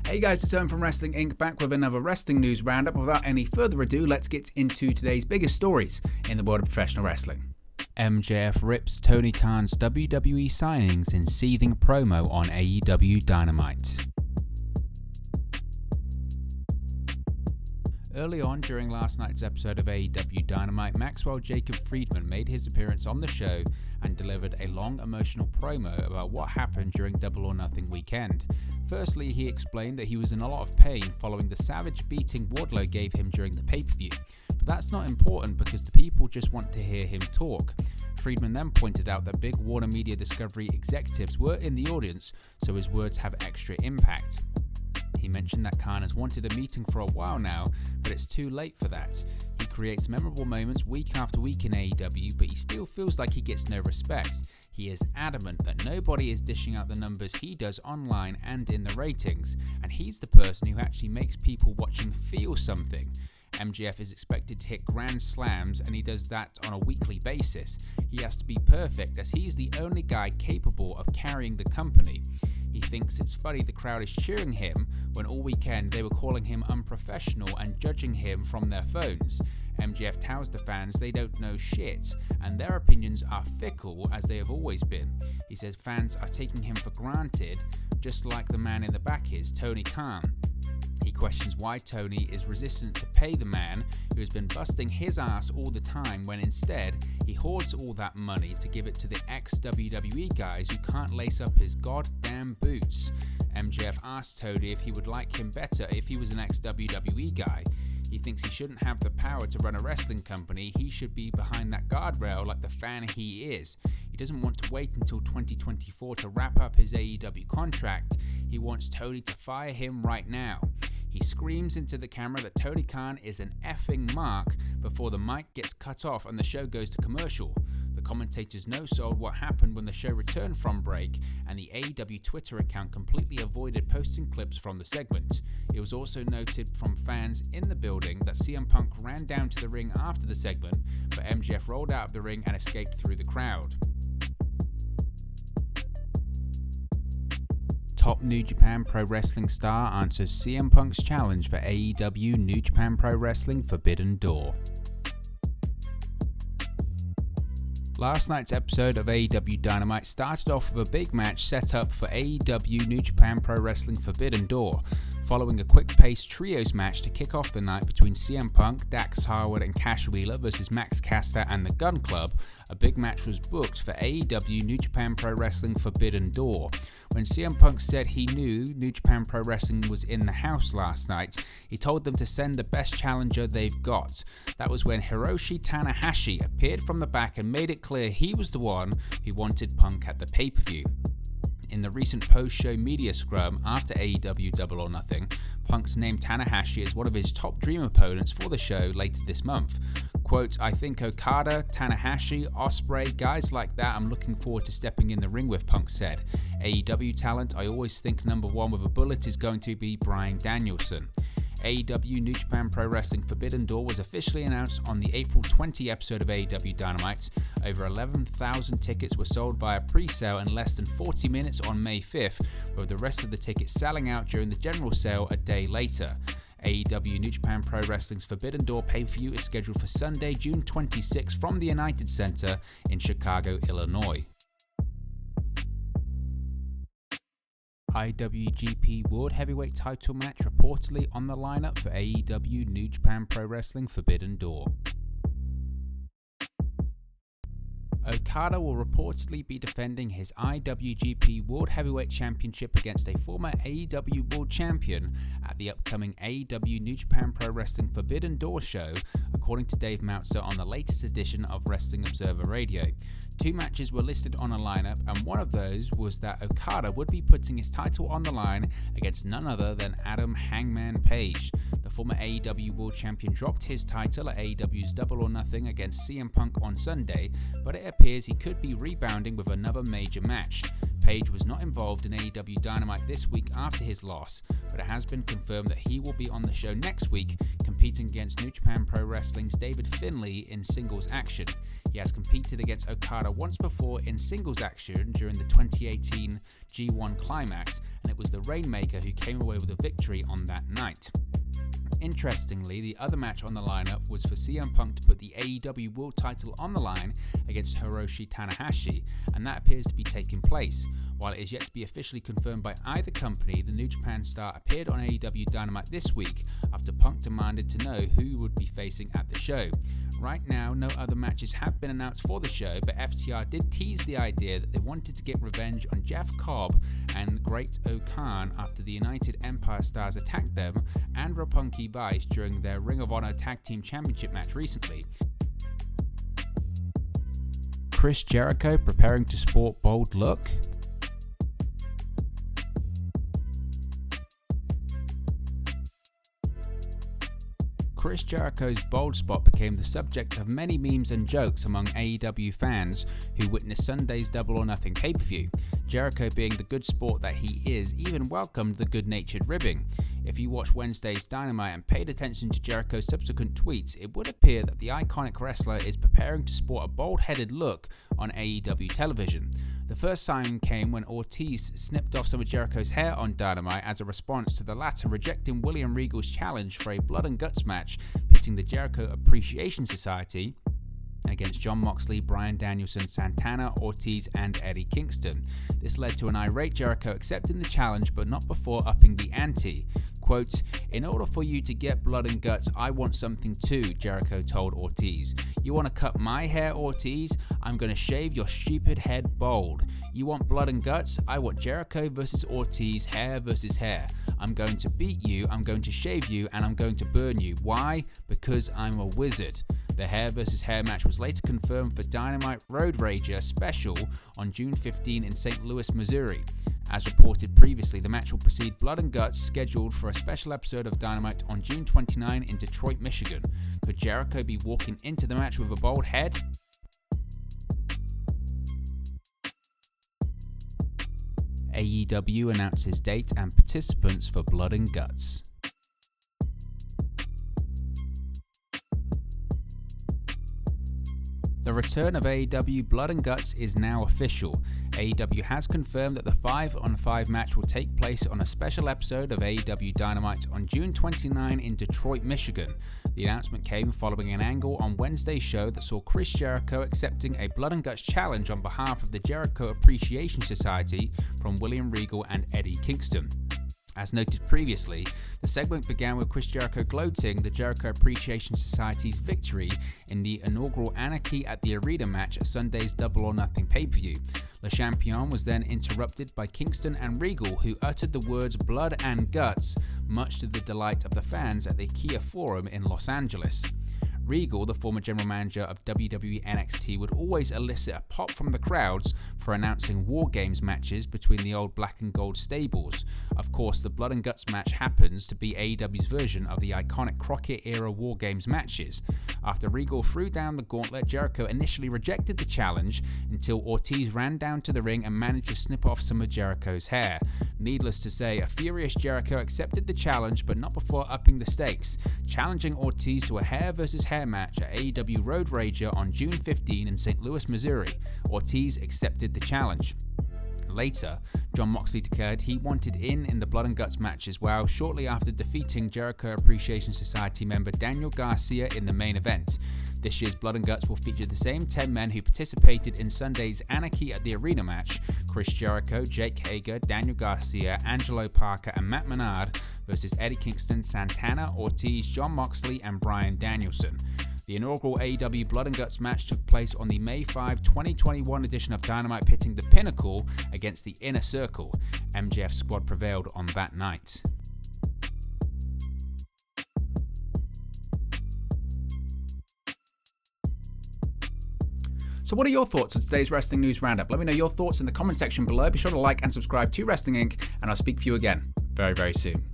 Hey guys, it's Owen from Wrestling Inc. back with another wrestling news roundup. Without any further ado, let's get into today's biggest stories in the world of professional wrestling. MJF rips Tony Khan's WWE signings in seething promo on AEW Dynamite. Early on during last night's episode of AEW Dynamite, Maxwell Jacob Friedman made his appearance on the show and delivered a long emotional promo about what happened during Double or Nothing weekend. Firstly, he explained that he was in a lot of pain following the savage beating Wardlow gave him during the pay-per-view. But that's not important because the people just want to hear him talk. Friedman then pointed out that big Warner Media Discovery executives were in the audience, so his words have extra impact. He mentioned that Khan has wanted a meeting for a while now, but it's too late for that. He creates memorable moments week after week in AEW, but he still feels like he gets no respect. He is adamant that nobody is dishing out the numbers he does online and in the ratings, and he's the person who actually makes people watching feel something. MJF is expected to hit grand slams, and he does that on a weekly basis. He has to be perfect, as he's the only guy capable of carrying the company. He thinks it's funny the crowd is cheering him when all weekend they were calling him unprofessional and judging him from their phones. MJF tells the fans they don't know shit, and their opinions are fickle as they have always been. He says fans are taking him for granted, just like the man in the back is, Tony Khan. He questions why Tony is resistant to pay the man who has been busting his ass all the time, when instead he hoards all that money to give it to the ex-WWE guys who can't lace up his goddamn boots. MJF asked Tony if he would like him better if he was an ex-WWE guy. He thinks he shouldn't have the power to run a wrestling company. He should be behind that guardrail like the fan he is. He doesn't want to wait until 2024 to wrap up his AEW contract. He wants Tony to fire him right now. He screams into the camera that Tony Khan is an effing mark before the mic gets cut off and the show goes to commercial. The commentators no-sold what happened when the show returned from break, and the AEW Twitter account completely avoided posting clips from the segment. It was also noted from fans in the building that CM Punk ran down to the ring after the segment, but MJF rolled out of the ring and escaped through the crowd. Top New Japan Pro Wrestling star answers CM Punk's challenge for AEW New Japan Pro Wrestling Forbidden Door. Last night's episode of AEW Dynamite started off with a big match set up for AEW New Japan Pro Wrestling Forbidden Door, following a quick-paced trios match to kick off the night between CM Punk, Dax Harwood and Cash Wheeler versus Max Caster and the Gun Club. A big match was booked for AEW New Japan Pro Wrestling Forbidden Door. When CM Punk said he knew New Japan Pro Wrestling was in the house last night, he told them to send the best challenger they've got. That was when Hiroshi Tanahashi appeared from the back and made it clear he was the one who wanted Punk at the pay-per-view. In the recent post-show media scrum after AEW Double or Nothing, Punk's named Tanahashi as one of his top dream opponents for the show later this month. Quote, "I think Okada, Tanahashi, Ospreay, guys like that I'm looking forward to stepping in the ring with," Punk said. AEW talent, I always think number one with a bullet is going to be Bryan Danielson. AEW New Japan Pro Wrestling Forbidden Door was officially announced on the April 20 episode of AEW Dynamite. Over 11,000 tickets were sold via pre-sale in less than 40 minutes on May 5th, with the rest of the tickets selling out during the general sale a day later. AEW New Japan Pro Wrestling's Forbidden Door pay-per-view is scheduled for Sunday, June 26 from the United Center in Chicago, Illinois. IWGP World Heavyweight title match reportedly on the lineup for AEW New Japan Pro Wrestling Forbidden Door. Okada will reportedly be defending his IWGP World Heavyweight Championship against a former AEW World Champion at the upcoming AEW New Japan Pro Wrestling Forbidden Door show, according to Dave Meltzer on the latest edition of Wrestling Observer Radio. 2 matches were listed on a lineup, and one of those was that Okada would be putting his title on the line against none other than Adam Hangman Page. The former AEW World Champion dropped his title at AEW's Double or Nothing against CM Punk on Sunday, but it appears he could be rebounding with another major match. Page was not involved in AEW Dynamite this week after his loss, but it has been confirmed that he will be on the show next week, competing against New Japan Pro Wrestling's David Finlay in singles action. He has competed against Okada once before in singles action during the 2018 G1 Climax, and it was the Rainmaker who came away with a victory on that night. Interestingly, the other match on the lineup was for CM Punk to put the AEW World title on the line against Hiroshi Tanahashi, and that appears to be taking place. While it is yet to be officially confirmed by either company, the New Japan star appeared on AEW Dynamite this week after Punk demanded to know who he would be facing at the show. Right now, no other matches have been announced for the show, but FTR did tease the idea that they wanted to get revenge on Jeff Cobb and Great O'Khan after the United Empire stars attacked them and Roppongi Vice during their Ring of Honor Tag Team Championship match recently. Chris Jericho preparing to sport bold look? Chris Jericho's bold spot became the subject of many memes and jokes among AEW fans who witnessed Sunday's Double or Nothing pay-per-view. Jericho, being the good sport that he is, even welcomed the good-natured ribbing. If you watched Wednesday's Dynamite and paid attention to Jericho's subsequent tweets, it would appear that the iconic wrestler is preparing to sport a bald-headed look on AEW television. The first sign came when Ortiz snipped off some of Jericho's hair on Dynamite as a response to the latter rejecting William Regal's challenge for a blood and guts match pitting the Jericho Appreciation Society against Jon Moxley, Bryan Danielson, Santana, Ortiz, and Eddie Kingston. This led to an irate Jericho accepting the challenge, but not before upping the ante. Quote, "In order for you to get blood and guts, I want something too," Jericho told Ortiz. "You want to cut my hair, Ortiz? I'm going to shave your stupid head bald. You want blood and guts? I want Jericho versus Ortiz, hair versus hair. I'm going to beat you, I'm going to shave you, and I'm going to burn you. Why? Because I'm a wizard." The hair versus hair match was later confirmed for Dynamite Road Rager special on June 15 in St. Louis, Missouri. As reported previously, the match will precede Blood and Guts, scheduled for a special episode of Dynamite on June 29 in Detroit, Michigan. Could Jericho be walking into the match with a bald head? AEW announces date and participants for Blood and Guts. The return of AEW Blood and Guts is now official. AEW has confirmed that the 5-on-5 match will take place on a special episode of AEW Dynamite on June 29 in Detroit, Michigan. The announcement came following an angle on Wednesday's show that saw Chris Jericho accepting a Blood and Guts challenge on behalf of the Jericho Appreciation Society from William Regal and Eddie Kingston. As noted previously, the segment began with Chris Jericho gloating the Jericho Appreciation Society's victory in the inaugural Anarchy at the Arena match at Sunday's Double or Nothing pay-per-view. Le Champion was then interrupted by Kingston and Regal, who uttered the words blood and guts, much to the delight of the fans at the Kia Forum in Los Angeles. Regal, the former general manager of WWE NXT, would always elicit a pop from the crowds for announcing War Games matches between the old black and gold stables. Of course, the Blood and Guts match happens to be AEW's version of the iconic Crockett-era War Games matches. After Regal threw down the gauntlet, Jericho initially rejected the challenge until Ortiz ran down to the ring and managed to snip off some of Jericho's hair. Needless to say, a furious Jericho accepted the challenge, but not before upping the stakes, challenging Ortiz to a hair versus hair match at AEW Road Rager on June 15 in St. Louis, Missouri. Ortiz accepted the challenge. Later, Jon Moxley declared he wanted in the Blood and Guts match as well, shortly after defeating Jericho Appreciation Society member Daniel Garcia in the main event. This year's Blood and Guts will feature the same 10 men who participated in Sunday's Anarchy at the Arena match: Chris Jericho, Jake Hager, Daniel Garcia, Angelo Parker, and Matt Menard versus Eddie Kingston, Santana, Ortiz, Jon Moxley, and Bryan Danielson. The inaugural AEW Blood and Guts match took place on the May 5, 2021 edition of Dynamite, pitting the Pinnacle against the Inner Circle. MJF squad prevailed on that night. So what are your thoughts on today's Wrestling News Roundup? Let me know your thoughts in the comment section below. Be sure to like and subscribe to Wrestling Inc. and I'll speak for you again very, very soon.